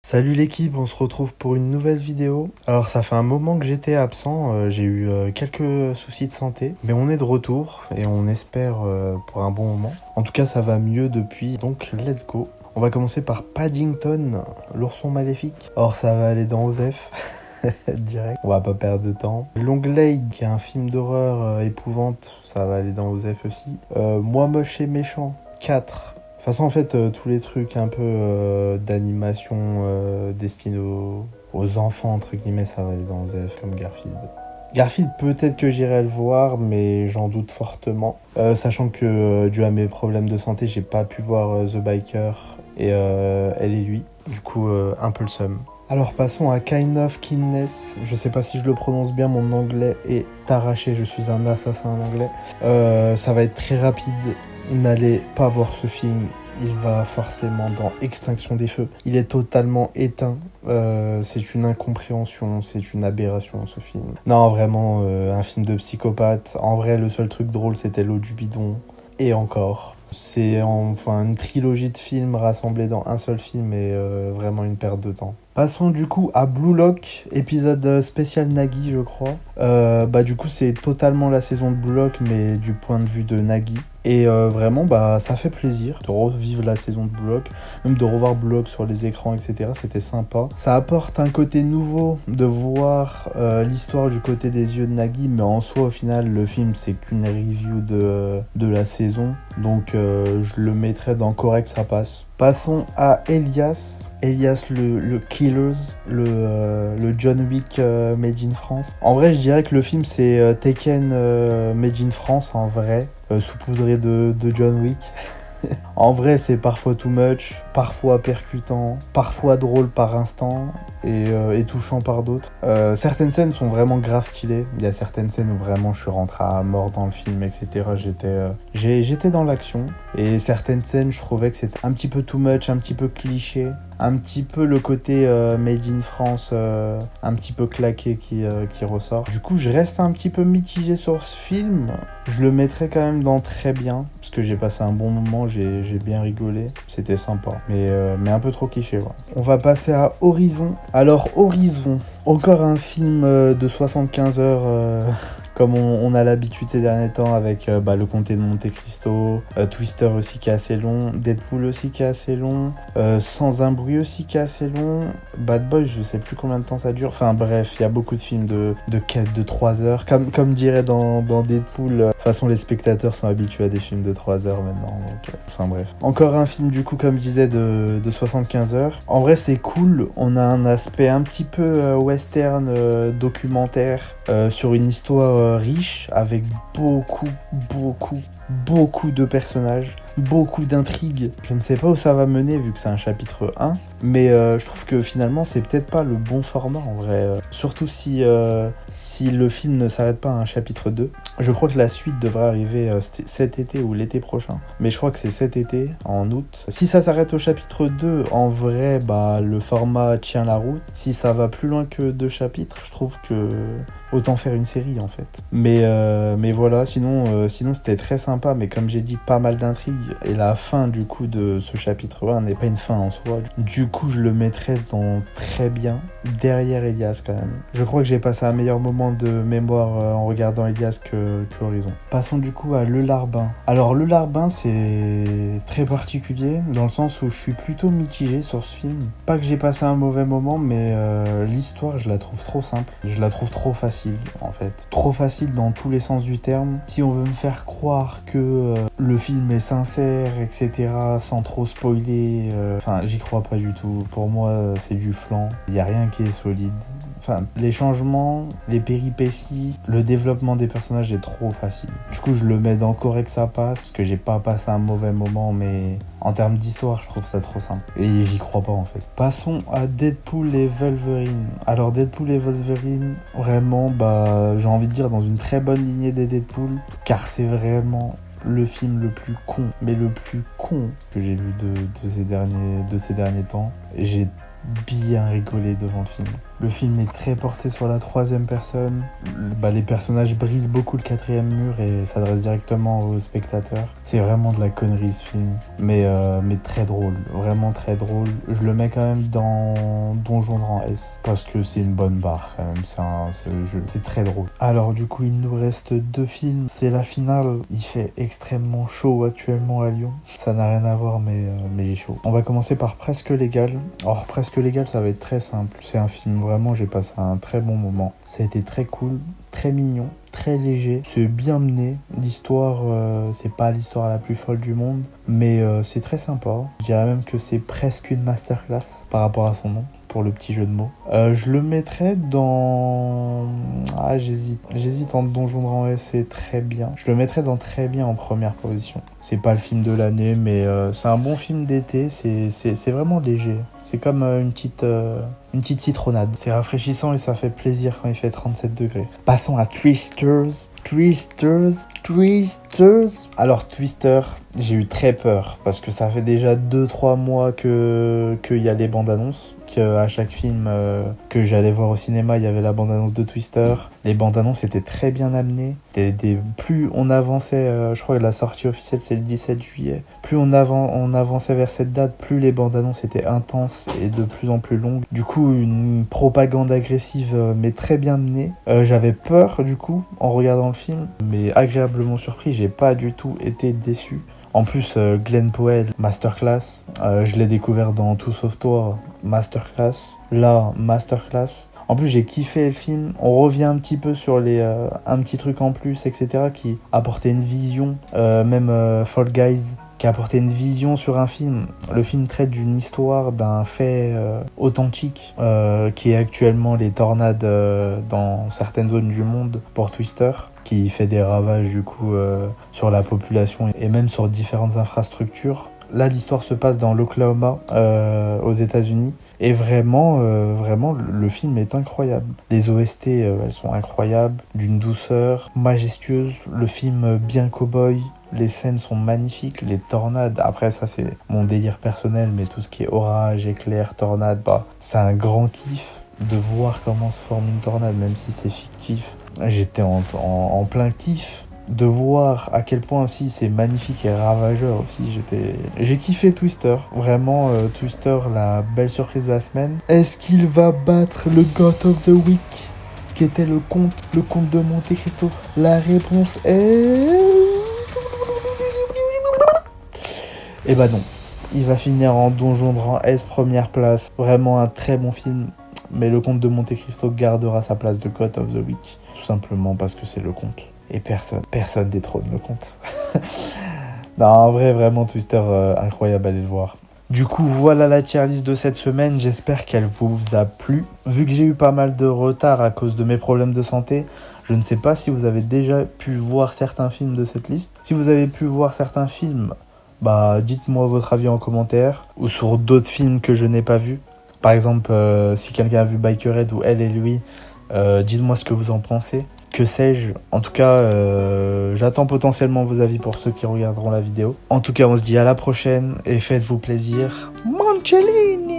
Salut l'équipe, on se retrouve pour une nouvelle vidéo. Alors ça fait un moment que j'étais absent, j'ai eu quelques soucis de santé, mais on est de retour et on espère pour un bon moment. En tout cas ça va mieux depuis, donc let's go. On va commencer par Paddington, l'ourson maléfique. Or ça va aller dans Osef, direct, on va pas perdre de temps. Long Legs, qui est un film d'horreur épouvante, ça va aller dans Osef aussi. Moi moche et méchant, 4. De toute façon, en fait, tous les trucs un peu d'animation destinés aux enfants, entre guillemets, ça va aller dans Osef, comme Garfield. Garfield, peut-être que j'irai le voir, mais j'en doute fortement. Sachant que, dû à mes problèmes de santé, j'ai pas pu voir The Biker et Elle et lui. Du coup, un peu le seum. Alors passons à Kind of Kindness. Je sais pas si je le prononce bien, mon anglais est arraché, je suis un assassin en anglais. Ça va être très rapide. N'allez pas voir ce film, il va forcément dans Extinction des Feux. Il est totalement éteint, c'est une incompréhension, c'est une aberration ce film. Non, vraiment, un film de psychopathe. En vrai, le seul truc drôle, c'était l'eau du bidon. Et encore. C'est enfin une trilogie de films rassemblés dans un seul film et vraiment une perte de temps. Passons du coup à Blue Lock, épisode spécial Nagui je crois. Du coup c'est totalement la saison de Blue Lock mais du point de vue de Nagui. Et vraiment ça fait plaisir de revivre la saison de Blue Lock, même de revoir Blue Lock sur les écrans etc. C'était sympa. Ça apporte un côté nouveau de voir l'histoire du côté des yeux de Nagui, mais en soi au final le film c'est qu'une review de la saison. Donc je le mettrai dans correct, ça passe. Passons à Elias. Elias le Killers, le John Wick made in France. En vrai, je dirais que le film c'est Taken made in France en vrai, saupoudré de John Wick. En vrai, c'est parfois too much, parfois percutant, parfois drôle par instant et touchant par d'autres. Certaines scènes sont vraiment grave stylées. Il y a certaines scènes où vraiment je suis rentré à mort dans le film, etc. J'étais dans l'action. Et certaines scènes, je trouvais que c'était un petit peu too much, un petit peu cliché. Un petit peu le côté made in France, un petit peu claqué qui ressort. Du coup, je reste un petit peu mitigé sur ce film. Je le mettrai quand même dans très bien, parce que j'ai passé un bon moment, j'ai bien rigolé. C'était sympa, mais un peu trop cliché. Ouais. On va passer à Horizon. Alors, Horizon, encore un film de 75 heures... Comme on a l'habitude ces derniers temps avec le Comté de Monte Cristo, Twister aussi qui est assez long, Deadpool aussi qui est assez long, Sans un bruit aussi qui est assez long, Bad Boys je sais plus combien de temps ça dure, enfin bref, il y a beaucoup de films de 3 heures, comme dirait dans Deadpool, de toute façon les spectateurs sont habitués à des films de 3 heures maintenant, donc enfin bref. Encore un film du coup comme je disais de 75 heures, en vrai c'est cool, on a un aspect un petit peu western, documentaire, sur une histoire riche avec beaucoup de personnages, beaucoup d'intrigues. Je ne sais pas où ça va mener vu que c'est un chapitre 1, mais je trouve que finalement c'est peut-être pas le bon format en vrai. Surtout si le film ne s'arrête pas à un chapitre 2. Je crois que la suite devrait arriver cet été ou l'été prochain, mais je crois que c'est cet été, en août. Si ça s'arrête au chapitre 2, en vrai, le format tient la route. Si ça va plus loin que 2 chapitres, je trouve que autant faire une série en fait. Mais voilà, sinon c'était très sympa, mais comme j'ai dit, pas mal d'intrigues. Et la fin du coup de ce chapitre 1 n'est pas une fin en soi. Du coup, je le mettrais dans très bien, derrière Elias quand même. Je crois que j'ai passé un meilleur moment de mémoire en regardant Elias que Horizon. Passons du coup à Le Larbin. Alors Le Larbin, c'est très particulier, dans le sens où je suis plutôt mitigé sur ce film. Pas que j'ai passé un mauvais moment, mais l'histoire, je la trouve trop simple. Je la trouve trop facile, en fait. Trop facile dans tous les sens du terme. Si on veut me faire croire que le film est sincère, etc., sans trop spoiler, j'y crois pas du tout. Pour moi, c'est du flan. Il y a rien qui est solide. Enfin, les changements, les péripéties, le développement des personnages est trop facile. Du coup, je le mets dans correct, ça passe, parce que j'ai pas passé un mauvais moment, mais en termes d'histoire, je trouve ça trop simple. Et j'y crois pas, en fait. Passons à Deadpool et Wolverine. Alors, Deadpool et Wolverine, vraiment, j'ai envie de dire dans une très bonne lignée des Deadpool, car c'est vraiment le film le plus con, mais le plus con que j'ai vu de ces derniers temps. J'ai bien rigolé devant le film. Le film est très porté sur la troisième personne. Les personnages brisent beaucoup le quatrième mur et s'adressent directement aux spectateurs. C'est vraiment de la connerie ce film, mais très drôle, vraiment très drôle. Je le mets quand même dans Donjon Rang S parce que c'est une bonne barre quand même. C'est très drôle. Alors du coup, il nous reste 2 films. C'est la finale. Il fait extrêmement chaud actuellement à Lyon. Ça n'a rien à voir, mais j'ai chaud. On va commencer par Presque Légal. Alors Presque Légal, ça va être très simple. C'est un film vraiment, j'ai passé un très bon moment. Ça a été très cool, très mignon, très léger. C'est bien mené. L'histoire, c'est pas l'histoire la plus folle du monde, mais c'est très sympa. Je dirais même que c'est presque une masterclass par rapport à son nom, pour le petit jeu de mots. Je le mettrais dans... Ah, j'hésite entre Donjon Rang S et Très Bien. Je le mettrais dans Très Bien en première position. C'est pas le film de l'année, mais c'est un bon film d'été. C'est vraiment léger. C'est comme une petite citronnade. C'est rafraîchissant et ça fait plaisir quand il fait 37 degrés. Passons à Twisters. Alors Twister, j'ai eu très peur parce que ça fait déjà 2-3 mois qu'il y a les bandes annonces. À chaque film que j'allais voir au cinéma, il y avait la bande-annonce de Twister. Les bandes-annonces étaient très bien amenées. Plus on avançait, je crois que la sortie officielle c'est le 17 juillet. Plus on avançait vers cette date, plus les bandes-annonces étaient intenses et de plus en plus longues. Du coup, une propagande agressive mais très bien menée. J'avais peur du coup en regardant le film, mais agréablement surpris. J'ai pas du tout été déçu. En plus, Glenn Powell, masterclass. Je l'ai découvert dans Tout Sauf Toi, masterclass. Là, masterclass. En plus, j'ai kiffé le film. On revient un petit peu sur un petit truc en plus, etc. qui apportait une vision. Même Fall Guys, qui apportait une vision sur un film. Le film traite d'une histoire, d'un fait authentique, qui est actuellement les tornades dans certaines zones du monde pour Twister, qui fait des ravages du coup sur la population et même sur différentes infrastructures. Là, l'histoire se passe dans l'Oklahoma, aux États-Unis. Et vraiment, le film est incroyable. Les OST, elles sont incroyables, d'une douceur majestueuse. Le film bien cow-boy. Les scènes sont magnifiques, les tornades. Après, ça, c'est mon délire personnel, mais tout ce qui est orage, éclair, tornade, c'est un grand kiff de voir comment se forme une tornade, même si c'est fictif. J'étais en plein kiff de voir à quel point aussi c'est magnifique et ravageur aussi. J'ai kiffé Twister, vraiment Twister, la belle surprise de la semaine. Est-ce qu'il va battre le God of the Week qui était le comte de Monte Cristo? La réponse est... Eh bah non, il va finir en Donjon Rang S première place. Vraiment un très bon film, mais le comte de Monte Cristo gardera sa place de God of the Week, tout simplement parce que c'est le comte. Et personne détrône le comte. Non, en vrai, vraiment, Twister, incroyable, allez le voir. Du coup, voilà la tier list de cette semaine. J'espère qu'elle vous a plu. Vu que j'ai eu pas mal de retard à cause de mes problèmes de santé, je ne sais pas si vous avez déjà pu voir certains films de cette liste. Si vous avez pu voir certains films, dites-moi votre avis en commentaire. Ou sur d'autres films que je n'ai pas vus. Par exemple, si quelqu'un a vu Bikerhead ou Elle et Lui, dites-moi ce que vous en pensez. Que sais-je. En tout cas, j'attends potentiellement vos avis pour ceux qui regarderont la vidéo. En tout cas, on se dit à la prochaine et faites-vous plaisir. Mancellini!